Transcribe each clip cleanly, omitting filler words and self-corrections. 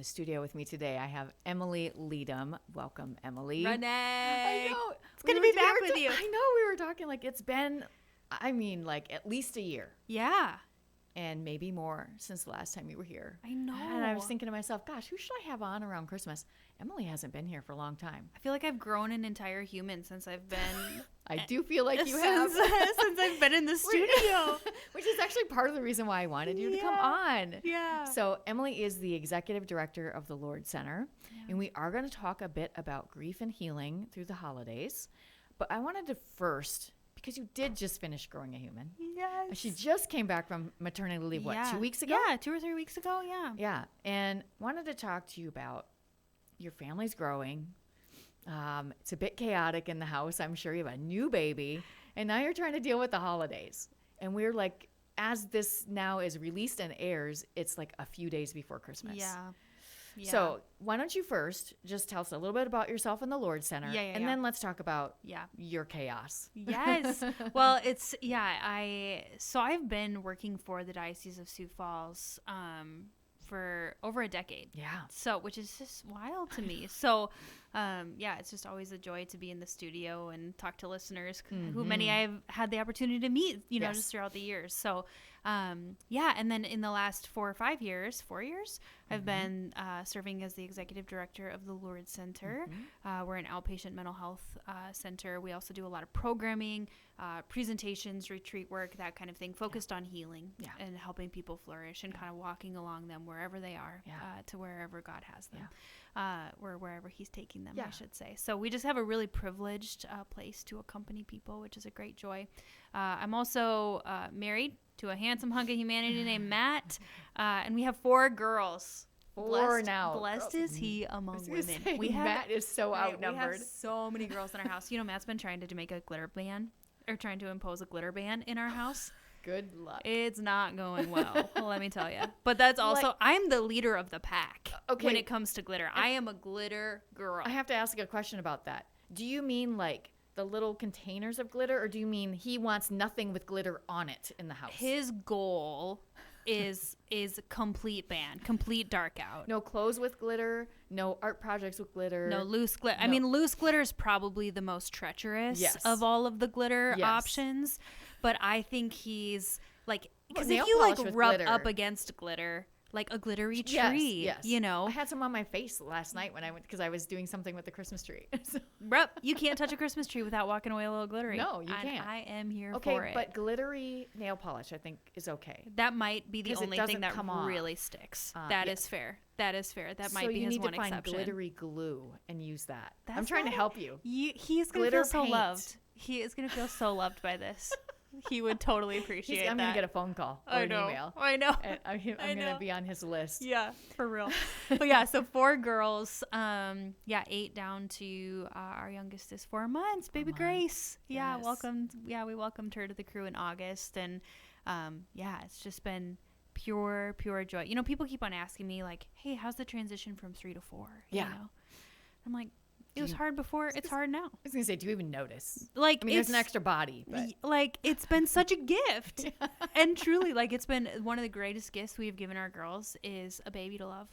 studio with me today, I have Emily Leedom. Welcome, Emily. Renee. I know. It's good to be back with you. I know. We were talking like it's been, like at least a year. Yeah. And maybe more since the last time you were here. I know. And I was thinking to myself, gosh, who should I have on around Christmas? Emily hasn't been here for a long time. I feel like I've grown an entire human since I've been. I do feel like you have. Since I've been in the studio. Which is actually part of the reason why I wanted you to come on. Yeah. So Emily is the executive director of the Lourdes Center. Yeah. And we are going to talk a bit about grief and healing through the holidays. But I wanted to first, because you did just finish growing a human. Yes. She just came back from maternity leave, 2 weeks ago? Yeah, 2 or 3 weeks ago, yeah. Yeah, and wanted to talk to you about your family's growing. It's a bit chaotic in the house. I'm sure you have a new baby, and now you're trying to deal with the holidays. And we're like, as this now is released and airs, it's like a few days before Christmas. Yeah. So why don't you first just tell us a little bit about yourself and the Lourdes Center, and then let's talk about your chaos. Yes. Well, I've been working for the Diocese of Sioux Falls for over a decade. Yeah. So, which is just wild to me. So, it's just always a joy to be in the studio and talk to listeners who many I've had the opportunity to meet, just throughout the years. So, and then in the last 4 years, I've been serving as the executive director of the Lourdes Center. We're an outpatient mental health center. We also do a lot of programming, presentations, retreat work, that kind of thing, focused on healing and helping people flourish and kind of walking along them wherever they are to wherever God has them. Or wherever he's taking them, I should say. So we just have a really privileged place to accompany people, which is a great joy. I'm also married to a handsome hunk of humanity named Matt, and we have 4 girls. Blessed is he among women. Matt is so outnumbered. We have so many girls in our house. Matt's been trying to make a glitter ban, or trying to impose a glitter ban in our house. Good luck. It's not going well, let me tell you. But that's also, I'm the leader of the pack when it comes to glitter. I am a glitter girl. I have to ask a question about that. Do you mean like the little containers of glitter, or do you mean he wants nothing with glitter on it in the house? His goal is complete ban, complete dark out. No clothes with glitter, no art projects with glitter. No loose glitter. No. I mean, loose glitter is probably the most treacherous of all of the glitter options. But I think he's like, because if you like rub up against glitter, like a glittery tree, yes. I had some on my face last night when I went, because I was doing something with the Christmas tree. You can't touch a Christmas tree without walking away a little glittery. No, you can't. I am here for it. Okay, but glittery nail polish, I think, is okay. That might be the only thing that really sticks. That is fair. That is fair. That might be his one exception. So you need to find glittery glue and use that. I'm trying to help you. He's going to feel so loved. He is going to feel so loved by this. He would totally appreciate that. I'm going to get a phone call or an email. I know. And I'm going to be on his list. Yeah, for real. But so 4 girls, 8 down to our youngest is 4 months, baby Grace. Yeah, we welcomed her to the crew in August. And it's just been pure joy. People keep on asking me like, hey, how's the transition from 3 to 4? Yeah. I'm like, it was hard before. It's hard now. I was going to say, do you even notice? There's an extra body. But. It's been such a gift. And truly, it's been one of the greatest gifts we've given our girls is a baby to love.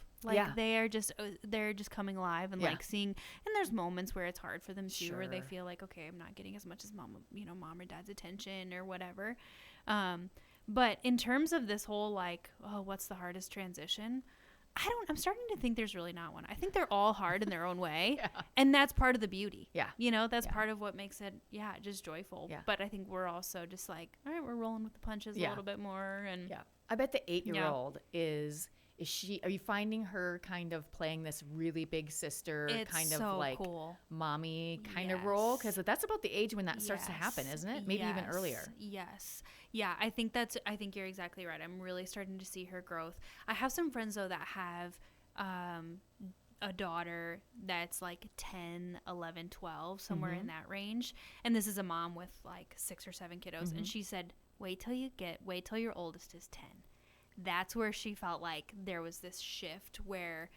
They're just coming alive and seeing. And there's moments where it's hard for them too, where they feel like, okay, I'm not getting as much as mom or dad's attention or whatever. But in terms of this whole what's the hardest transition? I'm starting to think there's really not one. I think they're all hard in their own way. And that's part of the beauty. Yeah. That's part of what makes it, just joyful. Yeah. But I think we're also just like, all right, we're rolling with the punches a little bit more. And I bet the 8-year-old are you finding her kind of playing this really big sister cool mommy kind of role? Because that's about the age when that starts to happen, isn't it? Maybe even earlier. Yes. Yeah, I think you're exactly right. I'm really starting to see her growth. I have some friends though that have a daughter that's 10, 11, 12, somewhere in that range. And this is a mom with 6 or 7 kiddos. And she said, wait till your oldest is 10. That's where she felt like there was this shift where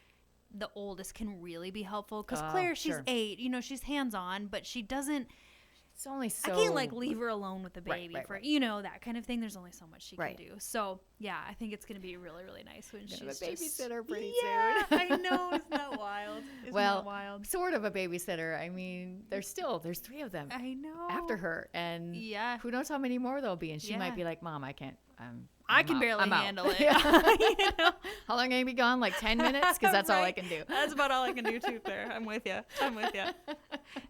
the oldest can really be helpful. Because Claire, she's 8, she's hands-on, but she doesn't It's only so. I can't like leave her alone with the baby right. for you know, that kind of thing. There's only so much she Right. can do. So yeah, I think it's gonna be really, really nice when she's a just babysitter pretty yeah, soon. I know, isn't that wild? Isn't Well, that wild? sort of a babysitter. I mean, there's 3 of them I know. after her, and Yeah. who knows how many more there'll be. And she might Yeah. be like, "Mom, I can't. I can out. barely I'm out." handle it. Yeah. You know? How long are you be gone? Like 10 minutes? Because that's all I Right. can do. That's about all I can do too, Claire. I'm with you.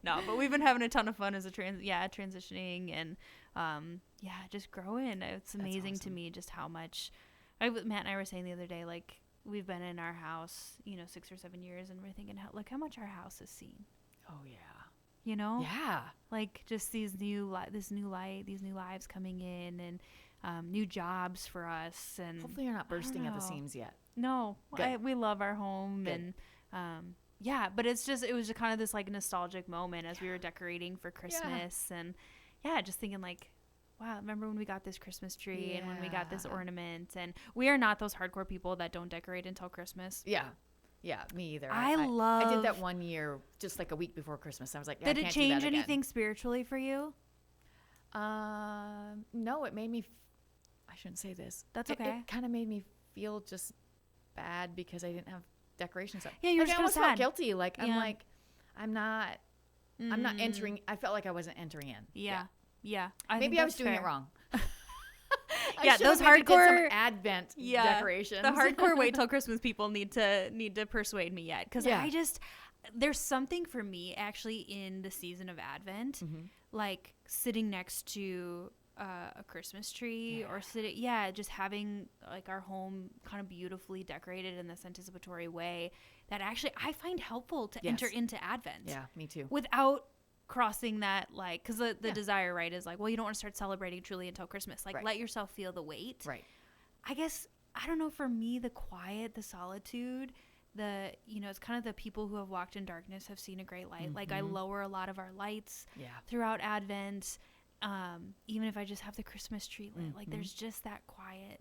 No, but we've been having a ton of fun as a transitioning and just growing. It's amazing to awesome. me just how much Matt and I were saying the other day, like we've been in our house, 6 or 7 years, and we're thinking how much our house has seen. Oh yeah. You know? Yeah. Like just these new lives coming in, and new jobs for us, and Hopefully you're not bursting at the know. seams yet. No, Good. we love our home. Good. And but it was just kind of this like nostalgic moment as we were decorating for Christmas, and just thinking like, wow, remember when we got this Christmas tree and when we got this ornament? And we are not those hardcore people that don't decorate until Christmas. Yeah, me either. I I did that one year, just like a week before Christmas. I was like, Did I it can't change do that anything spiritually for you? again. No, it made me. I shouldn't say this. That's okay. It kind of made me feel just bad because I didn't have decorations up. Yeah, you were like, just I almost sad. felt guilty. Like I'm Yeah. like, I'm not entering. I felt like I wasn't entering in. Yeah. Maybe I was doing it wrong. Yeah, those maybe did some hardcore Advent decorations. The hardcore wait till Christmas people need to persuade me yet, because there's something for me actually in the season of Advent, like sitting next to a Christmas tree or just having like our home kind of beautifully decorated in this anticipatory way that actually I find helpful to enter into Advent. Yeah, me too. Without crossing that, like, because the desire, right, is like, well, you don't want to start celebrating truly until Christmas. Like, let yourself feel the weight. Right. I guess, I don't know, for me, the quiet, the solitude, it's kind of the people who have walked in darkness have seen a great light. Like, I lower a lot of our lights throughout Advent, even if I just have the Christmas tree lit. Like, there's just that quiet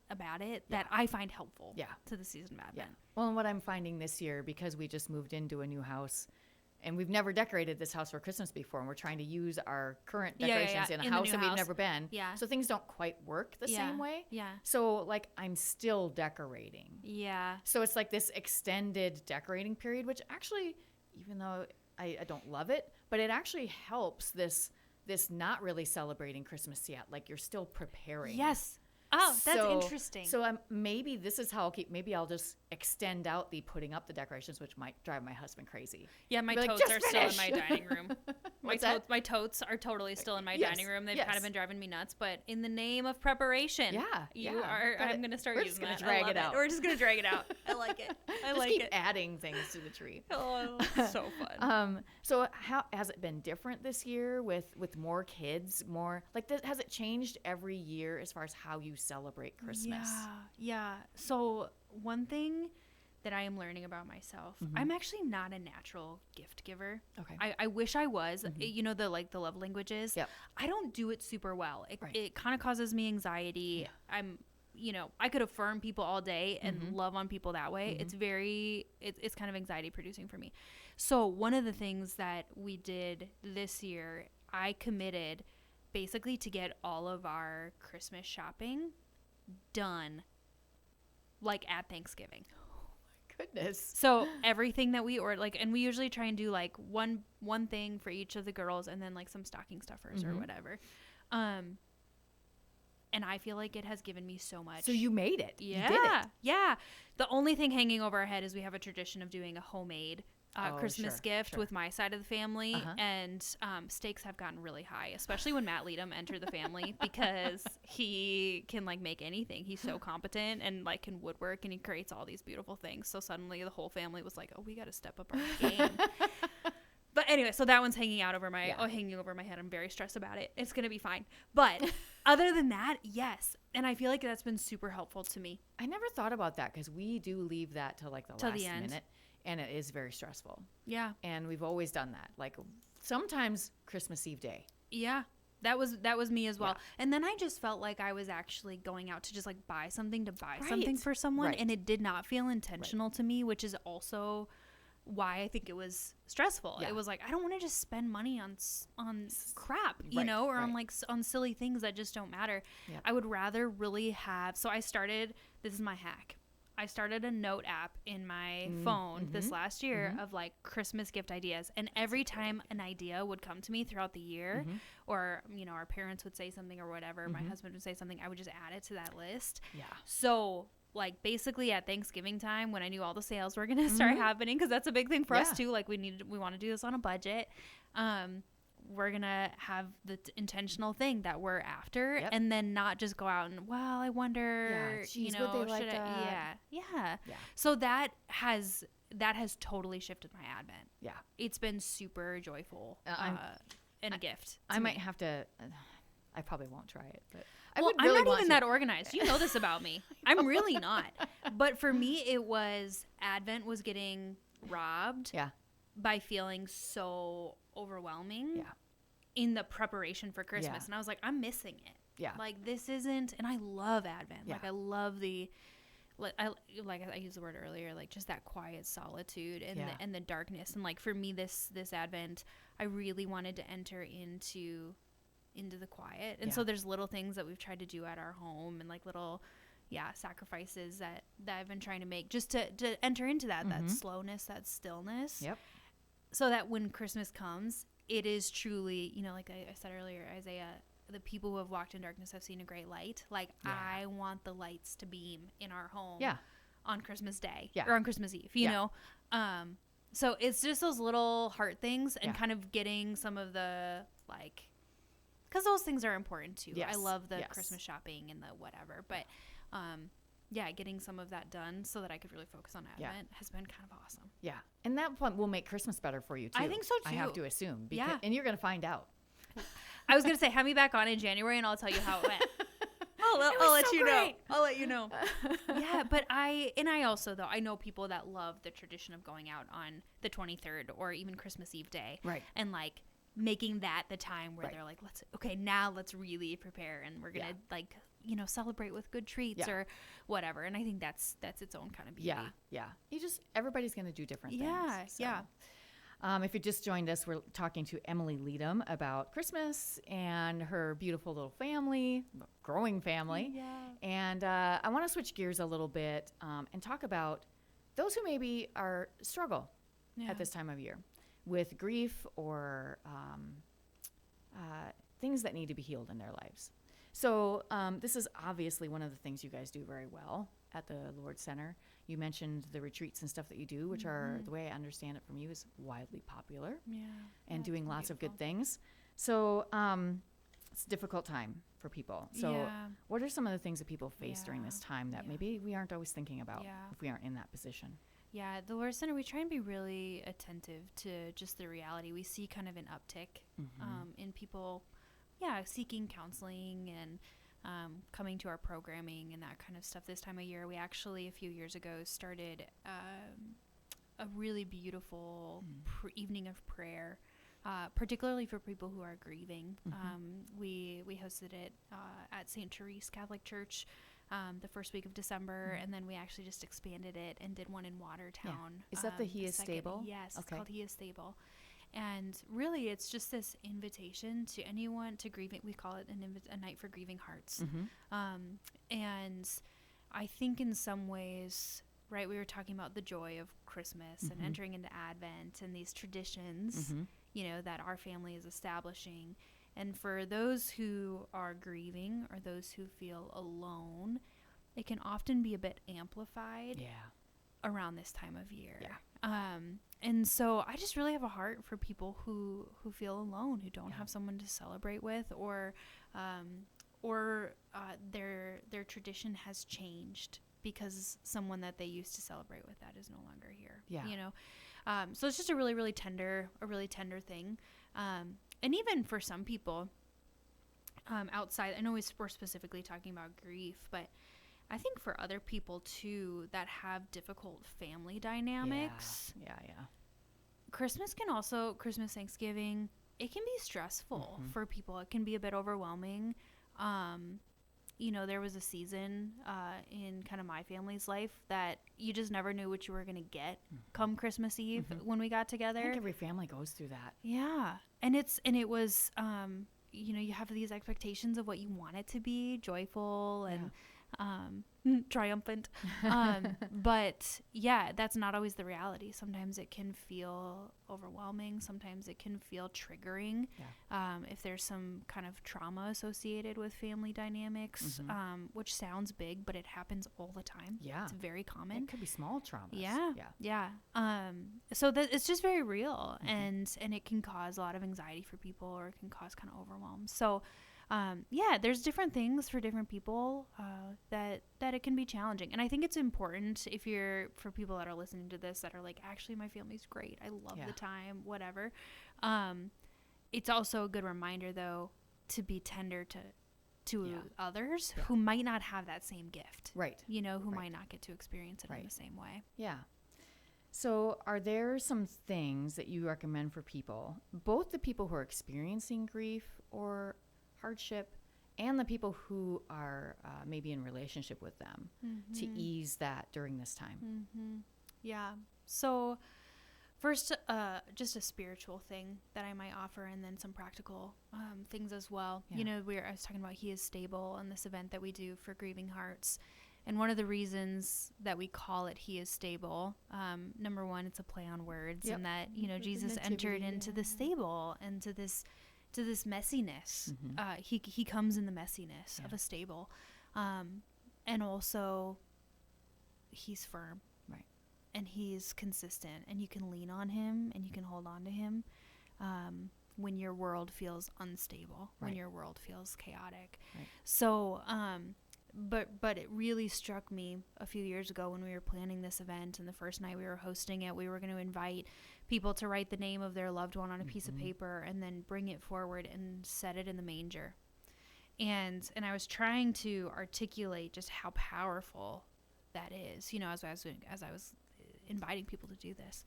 about it that I find helpful to the season of Advent. Well, and what I'm finding this year, because we just moved into a new house, and we've never decorated this house for Christmas before, and we're trying to use our current decorations in a house that we've never been. Yeah. So things don't quite work the same way. Yeah. So, like, I'm still decorating. Yeah. So it's like this extended decorating period, which actually, even though I don't love it, but it actually helps this not really celebrating Christmas yet. Like, you're still preparing. Yes. Oh, that's interesting. So maybe this is how maybe I'll just extend out the putting up the decorations, which might drive my husband crazy. Yeah, my Like, totes are still in my dining room. My totes are totally still in my dining room. They've kind of been driving me nuts, but in the name of preparation, I'm going to start using that. Drag it out. We're just going to drag it out. I like it. Just keep adding things to the tree. Oh, so fun. So how has it been different this year with more kids? More like has it changed every year as far as how you celebrate Christmas? Yeah. So one thing that I am learning about myself, I'm actually not a natural gift giver. Okay. I wish I was. The love languages. Yep. I don't do it super well. It kind of causes me anxiety. Yeah. I could affirm people all day and love on people that way. It's kind of anxiety producing for me. So one of the things that we did this year, I committed basically to get all of our Christmas shopping done like at Thanksgiving. Oh my goodness. So everything that we ordered, like, and we usually try and do like one thing for each of the girls and then like some stocking stuffers or whatever. And I feel like it has given me so much. So you made it. Yeah. You did it. Yeah. The only thing hanging over our head is we have a tradition of doing a homemade Christmas gift with my side of the family, and stakes have gotten really high, especially when Matt Leedom entered the family, because he can like make anything. He's so competent and like can woodwork, and he creates all these beautiful things. So suddenly the whole family was like, oh, we got to step up our game. But anyway, so that one's hanging over my head. I'm very stressed about it. It's gonna be fine. But other than that, yes. And I feel like that's been super helpful to me. I never thought about that, because we do leave that till like the last minute. And it is very stressful. Yeah. And we've always done that. Like sometimes Christmas Eve day. Yeah. That was me as well. Yeah. And then I just felt like I was actually going out to just like buy something for someone. And it did not feel intentional to me, which is also why I think it was stressful. Yeah. It was like, I don't want to just spend money on crap, you know, or on like on silly things that just don't matter. Yep. I would rather really have, so this is my hack. I started a note app in my phone this last year of like Christmas gift ideas. And every time an idea would come to me throughout the year, or, you know, our parents would say something or whatever, my husband would say something, I would just add it to that list. Yeah. So like basically at Thanksgiving time, when I knew all the sales were going to start happening, because that's a big thing for us too. Like we want to do this on a budget. We're going to have the intentional thing that we're after, and then not just go out and, well, I wonder, you know, would they like should that? Yeah. So that has totally shifted my Advent. Yeah. It's been super joyful and a gift. I might have to, I probably won't try it, but I'm not even that organized. You know this about me. I'm really not. But for me, it was Advent was getting robbed by feeling so overwhelming in the preparation for Christmas. And I was like, I'm missing it. Yeah. Like this isn't, and I love Advent. Like I love I used the word earlier, like just that quiet solitude and the darkness. And like for me, this Advent, I really wanted to enter into the quiet. And so there's little things that we've tried to do at our home, and like little sacrifices that I've been trying to make just to enter into that slowness, that stillness. Yep. So that when Christmas comes, it is truly, you know, like I said earlier, Isaiah, the people who have walked in darkness have seen a great light. Like I want the lights to beam in our home on Christmas Day or on Christmas Eve, you know? So it's just those little heart things and kind of getting some of the like, because those things are important too. Yes. I love the Christmas shopping and the whatever, but getting some of that done so that I could really focus on Advent has been kind of awesome. Yeah, and that will make make Christmas better for you too. I think so too. I have to assume. Because, and you're going to find out. I was going to say, have me back on in January and I'll tell you how it went. I'll let you know. I'll let you know. Yeah, but I also, though, I know people that love the tradition of going out on the 23rd or even Christmas Eve day. Right. And like making that the time where they're like, let's really prepare, and we're going to like, you know, celebrate with good treats or whatever. And I think that's its own kind of beauty. Yeah. Everybody's going to do different things. Yeah. If you just joined us, we're talking to Emily Leedom about Christmas and her beautiful little family, growing family. Yeah. And I want to switch gears a little bit and talk about those who maybe struggle at this time of year with grief or things that need to be healed in their lives. So this is obviously one of the things you guys do very well at the Lourdes Center. You mentioned the retreats and stuff that you do, which are, the way I understand it from you, is widely popular and doing lots of good things. So it's a difficult time for people. So what are some of the things that people face during this time that maybe we aren't always thinking about if we aren't in that position? Yeah, at the Lourdes Center, we try and be really attentive to just the reality. We see kind of an uptick in people seeking counseling and coming to our programming and that kind of stuff this time of year. We actually, a few years ago, started a really beautiful evening of prayer, particularly for people who are grieving. We hosted it at St. Therese Catholic Church the first week of December, and then we actually just expanded it and did one in Watertown. Is that the He Is Stable? Yes, it's called He Is Stable. And really, it's just this invitation to anyone to grieving. We call it a night for grieving hearts. And I think in some ways, right, we were talking about the joy of Christmas and entering into Advent and these traditions, you know, that our family is establishing. And for those who are grieving or those who feel alone, it can often be a bit amplified around this time of year. And so I just really have a heart for people who feel alone, who don't have someone to celebrate with, or their tradition has changed because someone that they used to celebrate with that is no longer here. You know, so it's just a really tender thing. And even for some people outside, I know we're specifically talking about grief, but I think for other people too that have difficult family dynamics. Yeah. Christmas, Thanksgiving, it can be stressful for people. It can be a bit overwhelming. there was a season in kind of my family's life that you just never knew what you were going to get come Christmas Eve when we got together. I think every family goes through that. Yeah. And it was, you have these expectations of what you want it to be, joyful and triumphant. But yeah, that's not always the reality. Sometimes it can feel overwhelming. Sometimes it can feel triggering. If there's some kind of trauma associated with family dynamics, which sounds big, but it happens all the time. Yeah. It's very common. It could be small traumas. Yeah. So that it's just very real, and it can cause a lot of anxiety for people, or it can cause kind of overwhelm. So there's different things for different people that it can be challenging. And I think it's important for people that are listening to this that are like, actually, my family's great. I love the time, whatever. It's also a good reminder, though, to be tender to others who might not have that same gift. Right. Who might not get to experience it in the same way. Yeah. So are there some things that you recommend for people, both the people who are experiencing grief or hardship and the people who are maybe in relationship with them, to ease that during this time? Yeah. So first, just a spiritual thing that I might offer, and then some practical things as well. Yeah. I was talking about He is Stable and this event that we do for grieving hearts. And one of the reasons that we call it He is Stable, number one, it's a play on words, and that, Jesus entered into the stable and to this messiness. He comes in the messiness of a stable. And also He's firm. Right. And He's consistent, and you can lean on Him and you can hold on to Him when your world feels unstable, when your world feels chaotic. Right. So, but it really struck me a few years ago when we were planning this event, and the first night we were hosting it, we were going to invite people to write the name of their loved one on a piece of paper and then bring it forward and set it in the manger. And I was trying to articulate just how powerful that is, as I was inviting people to do this.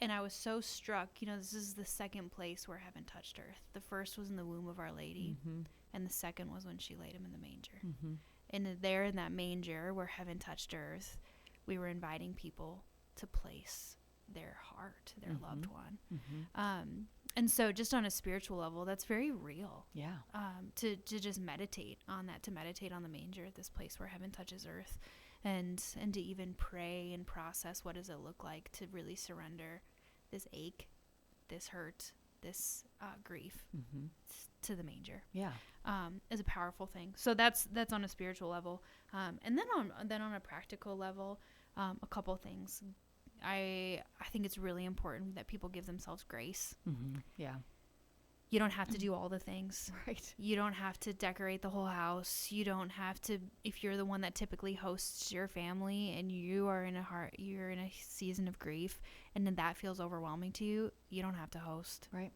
And I was so struck, this is the second place where heaven touched earth. The first was in the womb of Our Lady, and the second was when she laid Him in the manger. And there in that manger where heaven touched earth, we were inviting people to place their heart, their loved one. And so just on a spiritual level, that's very real. Yeah. To just meditate on that, to meditate on the manger, this place where heaven touches earth, and to even pray and process what does it look like to really surrender this ache, this hurt, this grief to the manger. Yeah. Is a powerful thing. So that's on a spiritual level. And then on a practical level, a couple things. I think it's really important that people give themselves grace. Yeah. You don't have to do all the things. Right. You don't have to decorate the whole house. You don't have to, if you're the one that typically hosts your family and you're in a season of grief and then that feels overwhelming to you, you don't have to host. Right.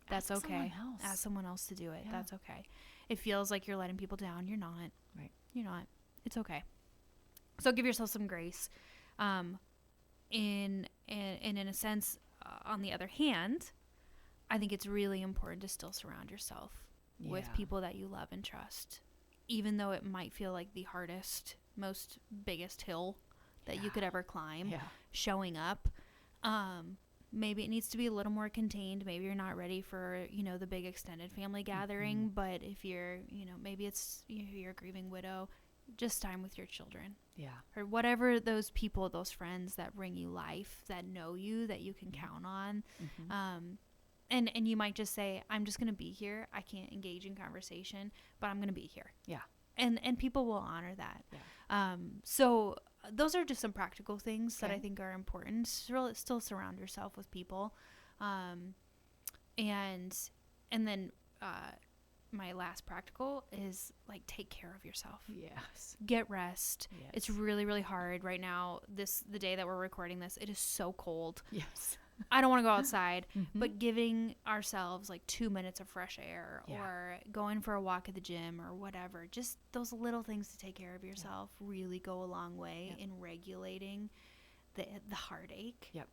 That's Ask okay. someone else. Ask someone else to do it. Yeah. That's okay. It feels like you're letting people down. You're not. Right. You're not. It's okay. So give yourself some grace. In a sense, on the other hand, I think it's really important to still surround yourself with people that you love and trust, even though it might feel like the hardest, most biggest hill that you could ever climb. Showing up, maybe it needs to be a little more contained. Maybe you're not ready for the big extended family gathering, but if you're maybe it's you're a grieving widow, just time with your children. Or whatever those people, those friends that bring you life, that know you, that you can count on. And you might just say, I'm just going to be here. I can't engage in conversation, but I'm going to be here. And people will honor that. So those are just some practical things that I think are important. Still surround yourself with people. And then my last practical is take care of yourself. Yes. Get rest. Yes. It's really, really hard right now. The day that we're recording this, it is so cold. Yes. I don't want to go outside, but giving ourselves 2 minutes of fresh air or going for a walk at the gym or whatever, just those little things to take care of yourself really go a long way in regulating the heartache, Yep.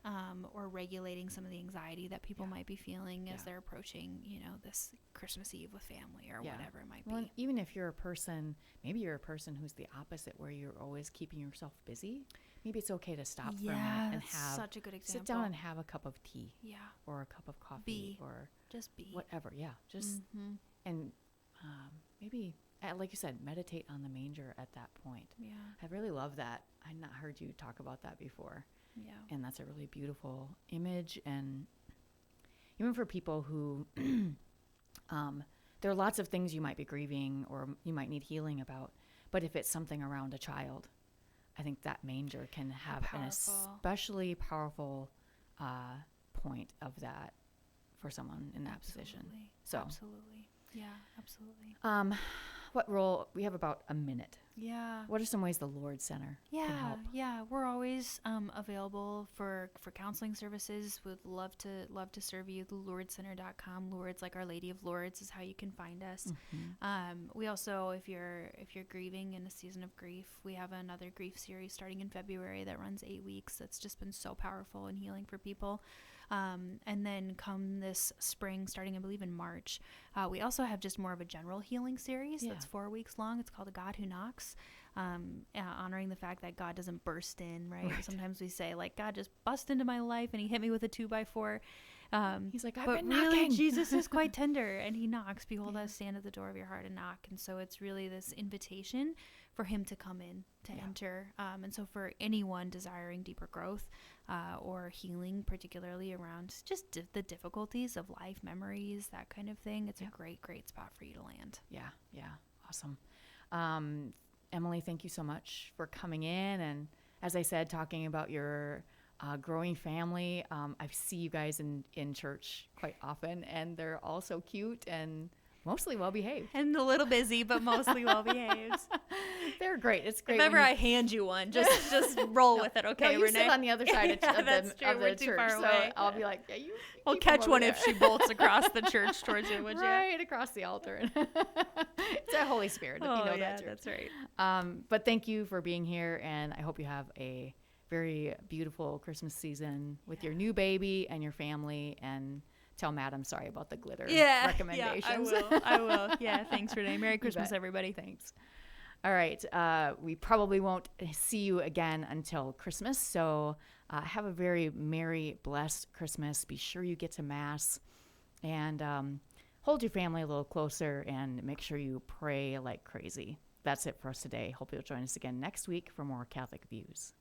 or regulating some of the anxiety that people Yeah. might be feeling as Yeah. they're approaching, this Christmas Eve with family or Yeah. whatever it might Well, be. even if you're a person, maybe you're a person who's the opposite, where you're always keeping yourself busy. Maybe it's okay to stop for a minute and that's have such a good example. sit down and have a cup of tea yeah, or a cup of coffee Be. or just be. whatever. Yeah, just and maybe, like you said, meditate on the manger at that point. Yeah, I really love that. I've not heard you talk about that before. yeah, And that's a really beautiful image. And even for people who, there are lots of things you might be grieving or you might need healing about. But if it's something around a child, I think that manger can have an especially powerful point of that for someone in that position. So, absolutely. Yeah, absolutely. what role? We have about a minute. Yeah. What are some ways the Lourdes Center can help? Yeah, we're always available for counseling services. Would love to serve you. LouردesCenter.com. Lourdes, like Our Lady of Lourdes, is how you can find us. We also, if you're grieving in a season of grief, we have another grief series starting in February that runs 8 weeks. That's just been so powerful and healing for people. And then come this spring, starting I believe in March, we also have just more of a general healing series that's 4 weeks long. It's called A God Who Knocks, honoring the fact that God doesn't burst in, right? Sometimes we say, like, God just bust into my life and he hit me with a 2x4. He's like, I've but been really, knocking. Jesus is quite tender, and he knocks. Behold, I stand at the door of your heart and knock. And so it's really this invitation for him to come in, to enter. And so for anyone desiring deeper growth or healing, particularly around just the difficulties of life, memories, that kind of thing, it's a great spot for you to land. Yeah, awesome. Emily, thank you so much for coming in. And as I said, talking about your growing family. I see you guys in church quite often, and they're all so cute and mostly well behaved. And a little busy, but mostly well behaved. They're great. It's great. If ever I hand you one, just roll with it, okay, you Renee? sit on the other side of the We're too church, far so away. I'll be like, you We'll keep 'em catch over one there. if she bolts across the church towards you, would you? Right across the altar. It's a Holy Spirit. Oh, you know yeah, that church. that's right. But thank you for being here, and I hope you have a very beautiful Christmas season with your new baby and your family, and tell Madam sorry about the glitter recommendations. Yeah, I will. Yeah, thanks, Renee. Merry Christmas, everybody. Thanks. All right. We probably won't see you again until Christmas, so have a very merry, blessed Christmas. Be sure you get to Mass, and hold your family a little closer, and make sure you pray like crazy. That's it for us today. Hope you'll join us again next week for more Catholic Views.